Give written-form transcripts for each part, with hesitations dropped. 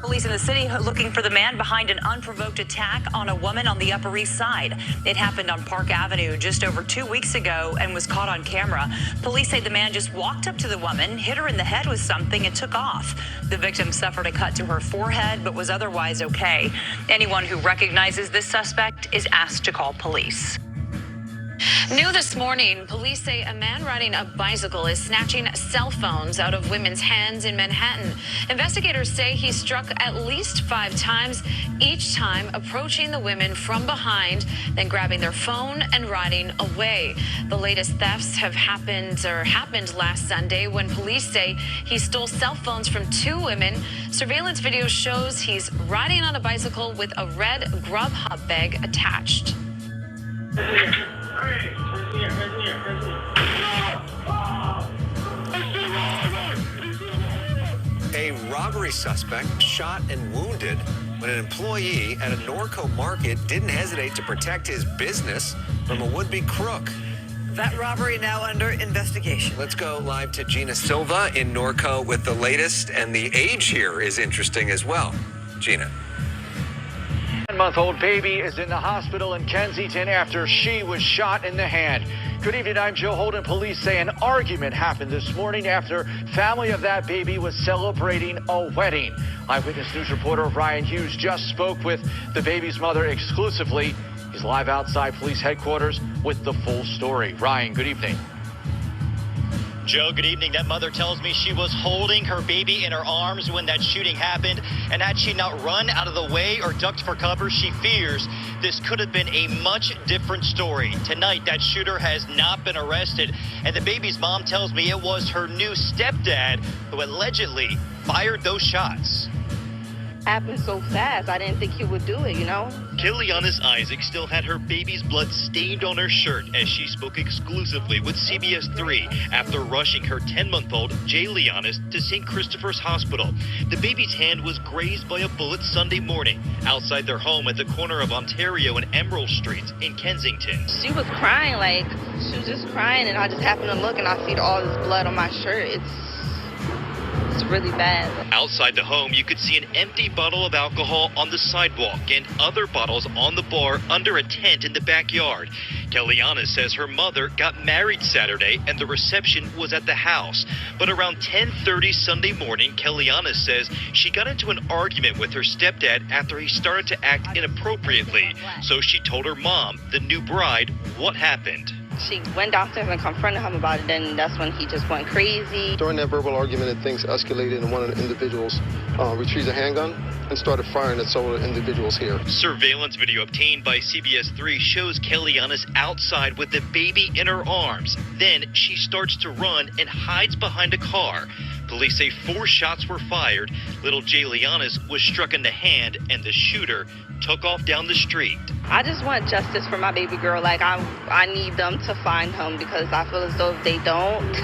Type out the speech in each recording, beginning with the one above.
Police in the city looking for the man behind an unprovoked attack on a woman on the Upper East Side. It happened on Park Avenue just over 2 weeks ago and was caught on camera. Police say the man just walked up to the woman, hit her in the head with something, and took off. The victim suffered a cut to her forehead but was otherwise okay. Anyone who recognizes this suspect is asked to call police. New this morning, police say a man riding a bicycle is snatching cell phones out of women's hands in Manhattan. Investigators say he struck at least 5 times, each time approaching the women from behind, then grabbing their phone and riding away. The latest thefts happened last Sunday when police say he stole cell phones from 2 women. Surveillance video shows he's riding on a bicycle with a red Grubhub bag attached. A robbery suspect shot and wounded when an employee at a Norco market didn't hesitate to protect his business from a would-be crook. That robbery now under investigation. Let's go live to Gina Silva in Norco with the latest, and the age here is interesting as well. Gina. 10-month-old baby is in the hospital in Kensington after she was shot in the hand. Good evening, I'm Joe Holden. Police say an argument happened this morning after family of that baby was celebrating a wedding. Eyewitness News reporter Ryan Hughes just spoke with the baby's mother exclusively. He's live outside police headquarters with the full story. Ryan, good evening. Joe, good evening. That mother tells me she was holding her baby in her arms when that shooting happened, and had she not run out of the way or ducked for cover, she fears this could have been a much different story. Tonight, that shooter has not been arrested, and the baby's mom tells me it was her new stepdad who allegedly fired those shots. Happened so fast, I didn't think he would do it, you know? Kilianis Isaac still had her baby's blood stained on her shirt as she spoke exclusively with CBS 3 after rushing her 10-month-old Jay Lianis to St. Christopher's Hospital. The baby's hand was grazed by a bullet Sunday morning outside their home at the corner of Ontario and Emerald Streets in Kensington. She was crying, she was just crying, and I just happened to look and I see all this blood on my shirt. It's really bad. Outside the home, you could see an empty bottle of alcohol on the sidewalk and other bottles on the bar under a tent in the backyard. Kilianis says her mother got married Saturday and the reception was at the house. But around 10:30 Sunday morning, Kilianis says she got into an argument with her stepdad after he started to act inappropriately. So she told her mom, the new bride, what happened. She went downstairs and confronted him about it, and that's when he just went crazy. During that verbal argument, things escalated, and one of the individuals retrieved a handgun and started firing at several individuals here. Surveillance video obtained by CBS 3 shows Kilianis outside with the baby in her arms. Then she starts to run and hides behind a car. Police say 4 shots were fired. Little Jay Lianis was struck in the hand, and the shooter took off down the street. I just want justice for my baby girl. I need them to find him, because I feel as though if they don't,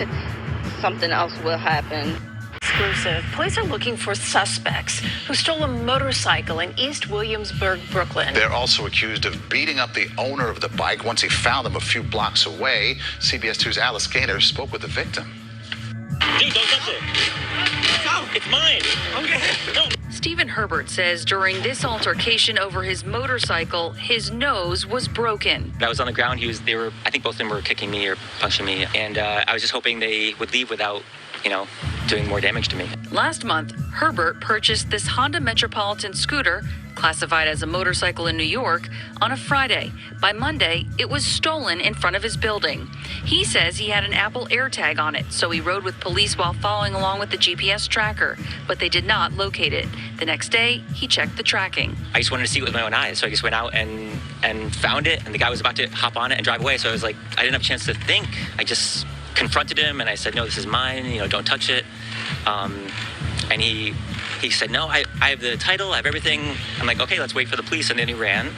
something else will happen. Exclusive. Police are looking for suspects who stole a motorcycle in East Williamsburg, Brooklyn. They're also accused of beating up the owner of the bike once he found them a few blocks away. CBS 2's Alice Gaynor spoke with the victim. Dude, don't touch it. No, it's mine. Okay. No. Stephen Herbert says during this altercation over his motorcycle, his nose was broken. I was on the ground. I think both of them were kicking me or punching me. And I was just hoping they would leave without, doing more damage to me. Last month, Herbert purchased this Honda Metropolitan scooter, classified as a motorcycle in New York, on a Friday. By Monday, it was stolen in front of his building. He says he had an Apple AirTag on it, so he rode with police while following along with the GPS tracker, but they did not locate it. The next day, he checked the tracking. I just wanted to see it with my own eyes, so I just went out and found it, and the guy was about to hop on it and drive away, so I was like, I didn't have a chance to think. I just confronted him, and I said, no, this is mine, don't touch it. And he said, no, I have the title, I have everything. I'm like, okay, let's wait for the police, and then he ran.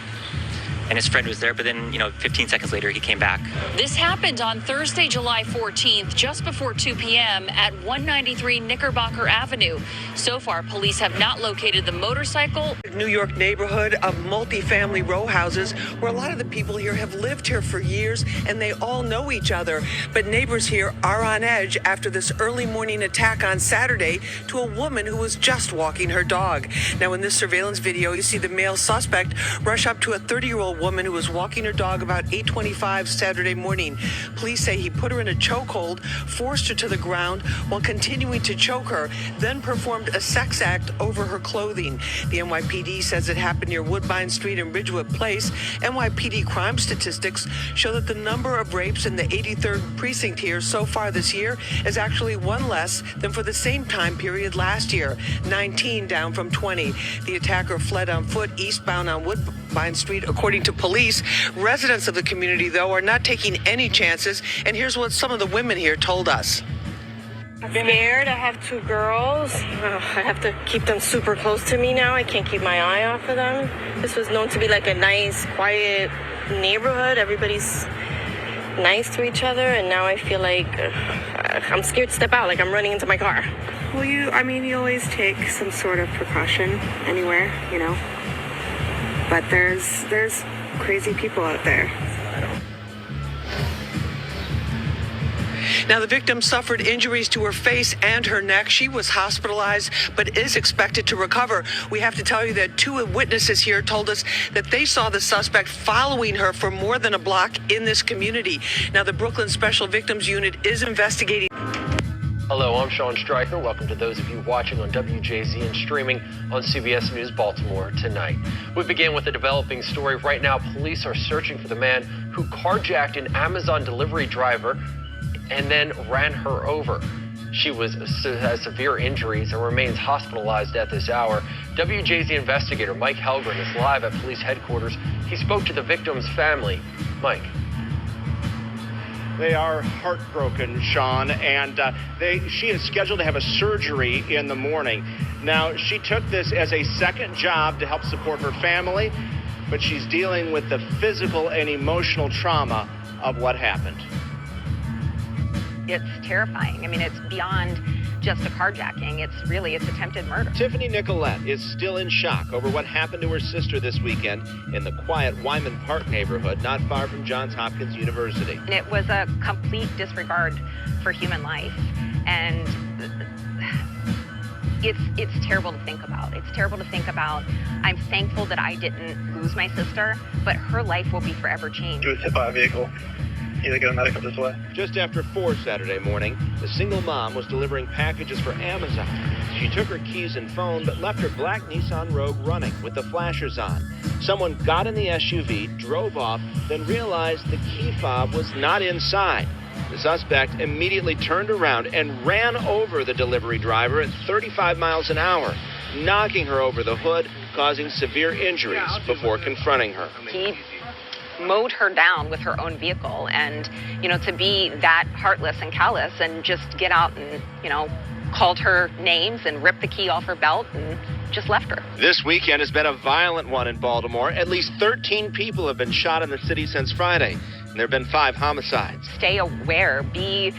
and his friend was there, but then, 15 seconds later, he came back. This happened on Thursday, July 14th, just before 2 p.m. at 193 Knickerbocker Avenue. So far, police have not located the motorcycle. New York neighborhood of multi-family row houses where a lot of the people here have lived here for years and they all know each other. But neighbors here are on edge after this early morning attack on Saturday to a woman who was just walking her dog. Now, in this surveillance video, you see the male suspect rush up to a 30-year-old woman who was walking her dog about 8:25 Saturday morning. Police say he put her in a chokehold, forced her to the ground while continuing to choke her, then performed a sex act over her clothing. The NYPD says it happened near Woodbine Street and Ridgewood Place. NYPD crime statistics show that the number of rapes in the 83rd precinct here so far this year is actually one less than for the same time period last year, 19 down from 20. The attacker fled on foot eastbound on Woodbine Street, according to police. Residents of the community, though, are not taking any chances, and here's what some of the women here told us. I'm scared. I have 2 girls. I have to keep them super close to me now. I can't keep my eye off of them. This was known to be like a nice, quiet neighborhood. Everybody's nice to each other, and now I feel like I'm scared to step out, like I'm running into my car. Well, you always take some sort of precaution anywhere, But there's crazy people out there. Now, the victim suffered injuries to her face and her neck. She was hospitalized, but is expected to recover. We have to tell you that 2 witnesses here told us that they saw the suspect following her for more than a block in this community. Now, the Brooklyn Special Victims Unit is investigating. Hello, I'm Sean Stryker. Welcome to those of you watching on WJZ and streaming on CBS News Baltimore tonight. We begin with a developing story. Right now, police are searching for the man who carjacked an Amazon delivery driver and then ran her over. She has severe injuries and remains hospitalized at this hour. WJZ investigator Mike Helgren is live at police headquarters. He spoke to the victim's family. Mike. They are heartbroken, Sean, and she is scheduled to have a surgery in the morning. Now, she took this as a second job to help support her family, but she's dealing with the physical and emotional trauma of what happened. It's terrifying. I mean, it's beyond just a carjacking. It's attempted murder. Tiffany Nicolette is still in shock over what happened to her sister this weekend in the quiet Wyman Park neighborhood, not far from Johns Hopkins University. And it was a complete disregard for human life. And it's terrible to think about. It's terrible to think about. I'm thankful that I didn't lose my sister, but her life will be forever changed. She was hit by a vehicle. Either get a medical this way. Just after 4 Saturday morning, the single mom was delivering packages for Amazon. She took her keys and phone, but left her black Nissan Rogue running with the flashers on. Someone got in the SUV, drove off, then realized the key fob was not inside. The suspect immediately turned around and ran over the delivery driver at 35 miles an hour, knocking her over the hood, causing severe injuries before confronting her. He mowed her down with her own vehicle, and to be that heartless and callous and just get out and called her names and ripped the key off her belt and just left her. This weekend has been a violent one in Baltimore. At least 13 people have been shot in the city since Friday, and there have been 5 homicides. Stay aware, be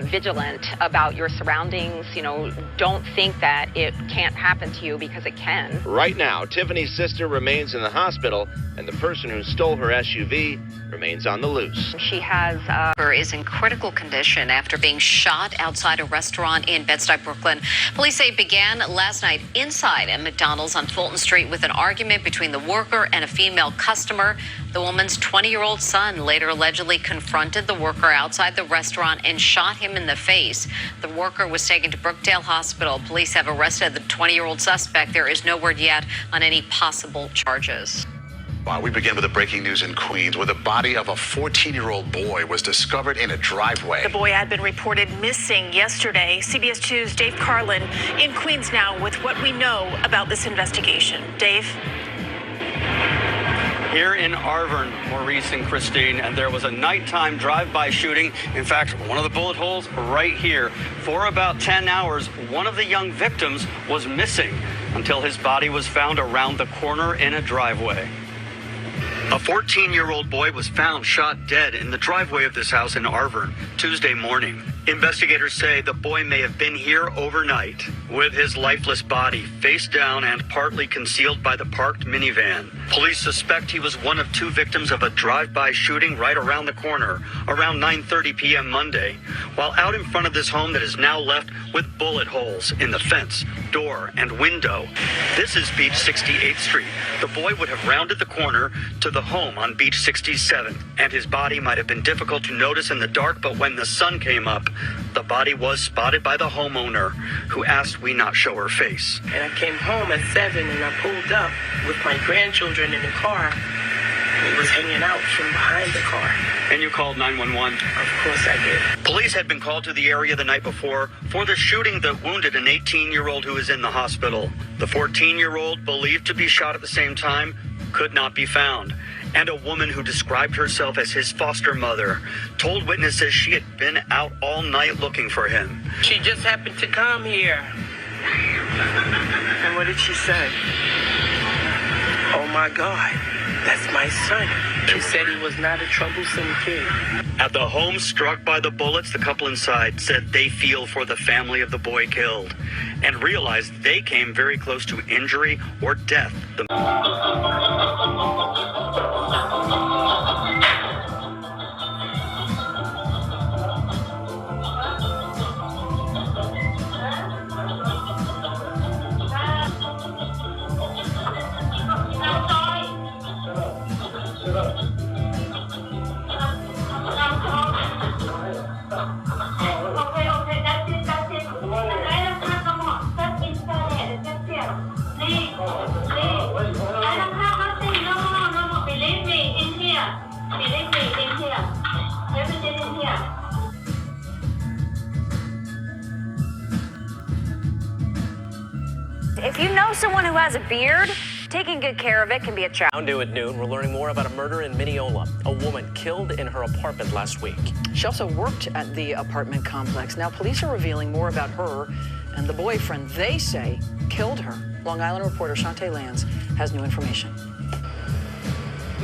vigilant about your surroundings. Don't think that it can't happen to you, because it can. Right now, Tiffany's sister remains in the hospital, and the person who stole her SUV remains on the loose. She has is in critical condition after being shot outside a restaurant in Bed-Stuy, Brooklyn. Police say it began last night inside a McDonald's on Fulton Street with an argument between the worker and a female customer. The woman's 20-year-old son later allegedly confronted the worker outside the restaurant and shot him in the face. The worker was taken to Brookdale Hospital. Police have arrested the 20-year-old suspect. There is no word yet on any possible charges. We begin with the breaking news in Queens, where the body of a 14-year-old boy was discovered in a driveway. The boy had been reported missing yesterday. CBS 2's Dave Carlin in Queens now with what we know about this investigation. Dave? Here in Arvern, Maurice and Christine, and there was a nighttime drive-by shooting. In fact, one of the bullet holes right here. For about 10 hours, one of the young victims was missing until his body was found around the corner in a driveway. A 14-year-old boy was found shot dead in the driveway of this house in Arvern Tuesday morning. Investigators say the boy may have been here overnight with his lifeless body face down and partly concealed by the parked minivan. Police suspect he was one of 2 victims of a drive-by shooting right around the corner around 9:30 p.m. Monday, while out in front of this home that is now left with bullet holes in the fence, door, and window. This is Beach 68th Street. The boy would have rounded the corner to the home on Beach 67th, and his body might have been difficult to notice in the dark, but when the sun came up, the body was spotted by the homeowner, who asked we not show her face. And I came home at 7 and I pulled up with my grandchildren in the car. He was hanging out from behind the car. And you called 911? Of course I did. Police had been called to the area the night before for the shooting that wounded an 18-year-old who is in the hospital. The 14-year-old, believed to be shot at the same time, could not be found. And a woman who described herself as his foster mother told witnesses she had been out all night looking for him. She just happened to come here. And what did she say? Oh my God, that's my son. She said he was not a troublesome kid. At the home struck by the bullets, the couple inside said they feel for the family of the boy killed and realized they came very close to injury or death. If you know someone who has a beard, taking good care of it can be a challenge. Down to at noon, we're learning more about a murder in Mineola. A woman killed in her apartment last week. She also worked at the apartment complex. Now, police are revealing more about her and the boyfriend they say killed her. Long Island reporter Shantae Lands has new information.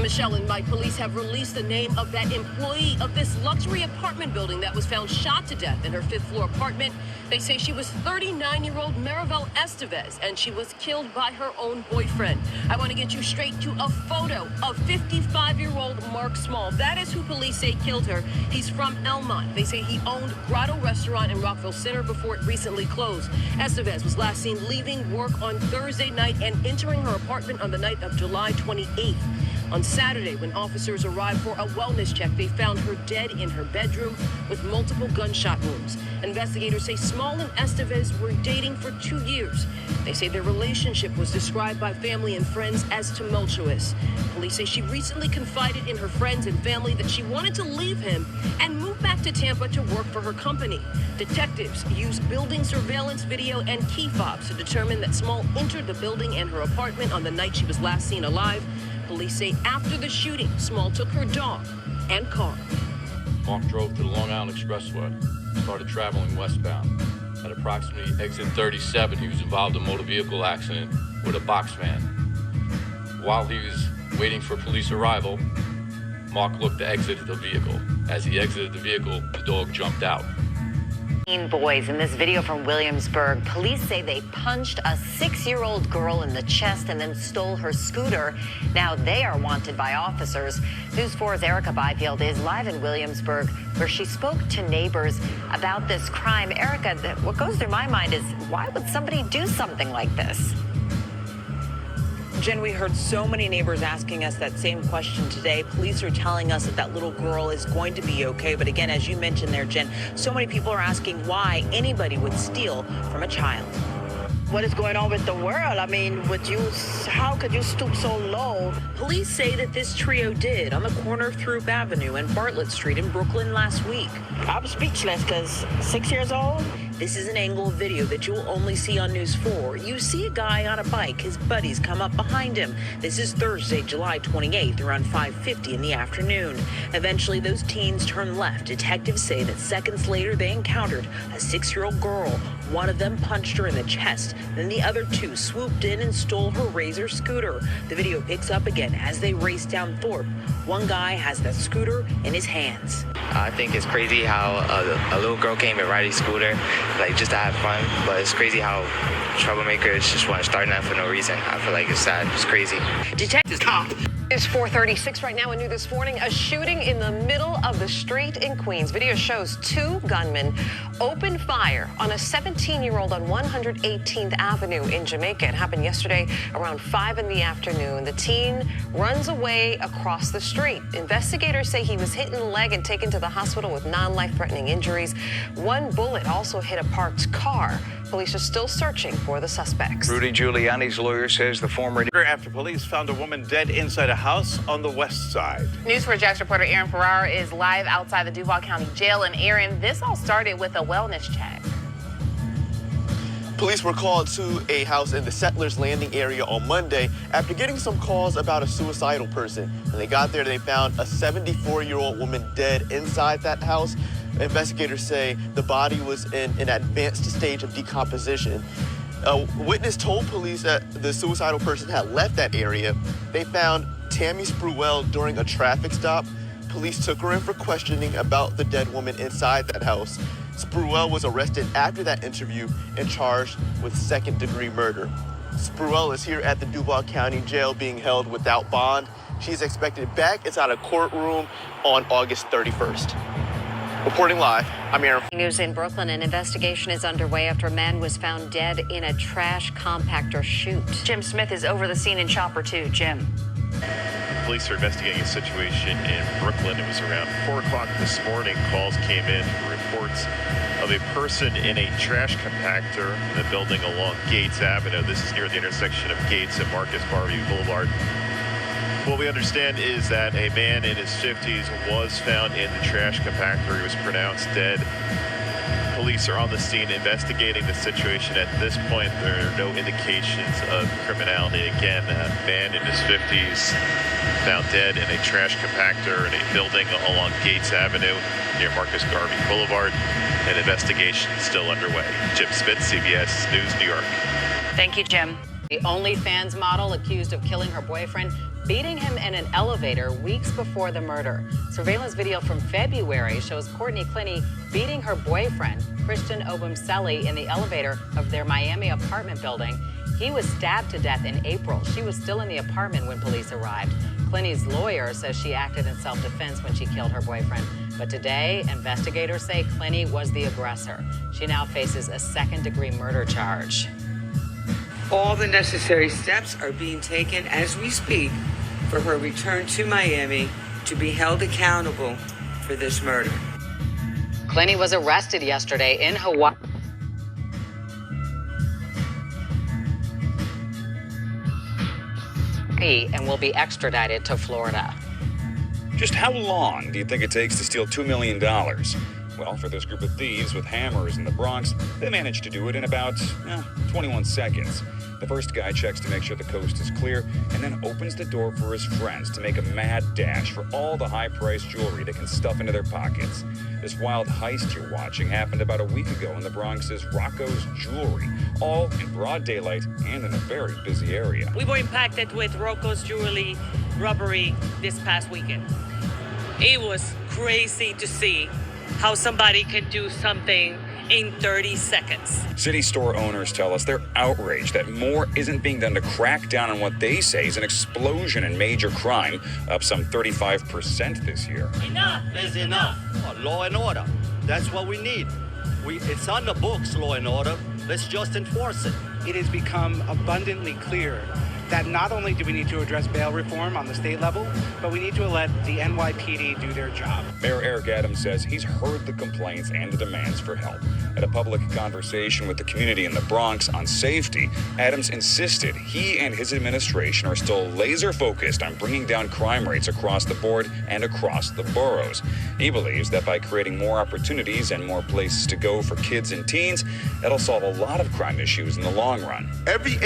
Michelle and Mike, police have released the name of that employee of this luxury apartment building that was found shot to death in her 5th floor apartment. They say she was 39-year-old Maribel Estevez, and she was killed by her own boyfriend. I want to get you straight to a photo of 55-year-old Mark Small. That is who police say killed her. He's from Elmont. They say he owned Grotto Restaurant in Rockville Center before it recently closed. Estevez was last seen leaving work on Thursday night and entering her apartment on the night of July 28th. On Saturday, when officers arrived for a wellness check, they found her dead in her bedroom with multiple gunshot wounds. Investigators say Small and Estevez were dating for 2 years. They say their relationship was described by family and friends as tumultuous. Police say she recently confided in her friends and family that she wanted to leave him and move back to Tampa to work for her company. Detectives used building surveillance video and key fobs to determine that Small entered the building and her apartment on the night she was last seen alive. Police say after the shooting, Small took her dog and car. Mark drove to the Long Island Expressway, started traveling westbound. At approximately exit 37, he was involved in a motor vehicle accident with a box van. While he was waiting for police arrival, Mark looked to exit the vehicle. As he exited the vehicle, the dog jumped out. Boys in this video from Williamsburg, police say they punched a 6-year-old girl in the chest and then stole her scooter. Now they are wanted by officers. News 4's Erica Byfield is live in Williamsburg, where she spoke to neighbors about this crime. Erica, what goes through my mind is, why would somebody do something like this? Jen, we heard so many neighbors asking us that same question today. Police are telling us that that little girl is going to be okay. But again, as you mentioned there, Jen, so many people are asking why anybody would steal from a child. What is going on with the world? I mean, how could you stoop so low? Police say that this trio did on the corner of Throop Avenue and Bartlett Street in Brooklyn last week. I'm speechless because 6 years old? This is an angle of video that you'll only see on News 4. You see a guy on a bike. His buddies come up behind him. This is Thursday, July 28th, around 5:50 in the afternoon. Eventually, those teens turn left. Detectives say that seconds later, they encountered a 6-year-old girl One of them punched her in the chest. Then the other two swooped in and stole her Razor scooter. The video picks up again as they race down Thorpe. One guy has the scooter in his hands. I think it's crazy how a little girl came and riding a scooter, like just to have fun. But it's crazy how troublemakers just want to start that for no reason. I feel like it's sad. It's crazy. Detectives. It's 4:36 right now and new this morning. A shooting in the middle of the street in Queens. Video shows two gunmen opened fire on a 17-year-old on 118th Avenue in Jamaica. It happened yesterday around 5 in the afternoon. The teen runs away across the street. Investigators say he was hit in the leg and taken to the hospital with non-life-threatening injuries. One bullet also hit a parked car. Police are still searching for the suspects. Rudy Giuliani's lawyer says the former... After police found a woman dead inside a house on the west side. News 4 Jax reporter Aaron Ferrara is live outside the Duval County Jail. And Aaron, this all started with a wellness check. Police were called to a house in the Settlers Landing area on Monday after getting some calls about a suicidal person. When they got there, they found a 74-year-old woman dead inside that house. Investigators say the body was in an advanced stage of decomposition. A witness told police that the suicidal person had left that area. They found Tammy Spruell during a traffic stop. Police took her in for questioning about the dead woman inside that house. Spruell was arrested after that interview and charged with second-degree murder. Spruell is here at the Duval County Jail being held without bond. She's expected back inside a courtroom on August 31st. Reporting live, I'm Aaron. News in Brooklyn. An investigation is underway after a man was found dead in a trash compactor chute. Jim Smith is over the scene in Chopper 2. Jim. Police are investigating a situation in Brooklyn. It was around 4 o'clock this morning. Calls came in for reports of a person in a trash compactor in the building along Gates Avenue. This is near the intersection of Gates and Marcus Garvey Boulevard. What we understand is that a man in his 50s was found in the trash compactor. He was pronounced dead. Police are on the scene investigating the situation. At this point, there are no indications of criminality. Again, a man in his 50s found dead in a trash compactor in a building along Gates Avenue near Marcus Garvey Boulevard. An investigation is still underway. Jim Smith, CBS News, New York. Thank you, Jim. The OnlyFans model accused of killing her boyfriend, beating him in an elevator weeks before the murder. Surveillance video from February shows Courtney Clinny beating her boyfriend, Christian Obumseli, in the elevator of their Miami apartment building. He was stabbed to death in April. She was still in the apartment when police arrived. Clinny's lawyer says she acted in self-defense when she killed her boyfriend. But today, investigators say Clinny was the aggressor. She now faces a second-degree murder charge. All the necessary steps are being taken as we speak for her return to Miami to be held accountable for this murder. Clinny was arrested yesterday in Hawaii. And will be extradited to Florida. Just how long do you think it takes to steal $2 million? Well, for this group of thieves with hammers in the Bronx, they managed to do it in about 21 seconds. The first guy checks to make sure the coast is clear and then opens the door for his friends to make a mad dash for all the high-priced jewelry they can stuff into their pockets. This wild heist you're watching happened about a week ago in the Bronx's Rocco's Jewelry, all in broad daylight and in a very busy area. We were impacted with Rocco's Jewelry robbery this past weekend. It was crazy to see how somebody can do something in 30 seconds. City store owners tell us they're outraged that more isn't being done to crack down on what they say is an explosion in major crime, up some 35% this year. Enough is enough. Law and order. That's what we need. It's on the books, law and order. Let's just enforce it. It has become abundantly clear that not only do we need to address bail reform on the state level, but we need to let the NYPD do their job. Mayor Eric Adams says he's heard the complaints and the demands for help. At a public conversation with the community in the Bronx on safety, Adams insisted he and his administration are still laser focused on bringing down crime rates across the board and across the boroughs. He believes that by creating more opportunities and more places to go for kids and teens, that'll solve a lot of crime issues in the long run. Every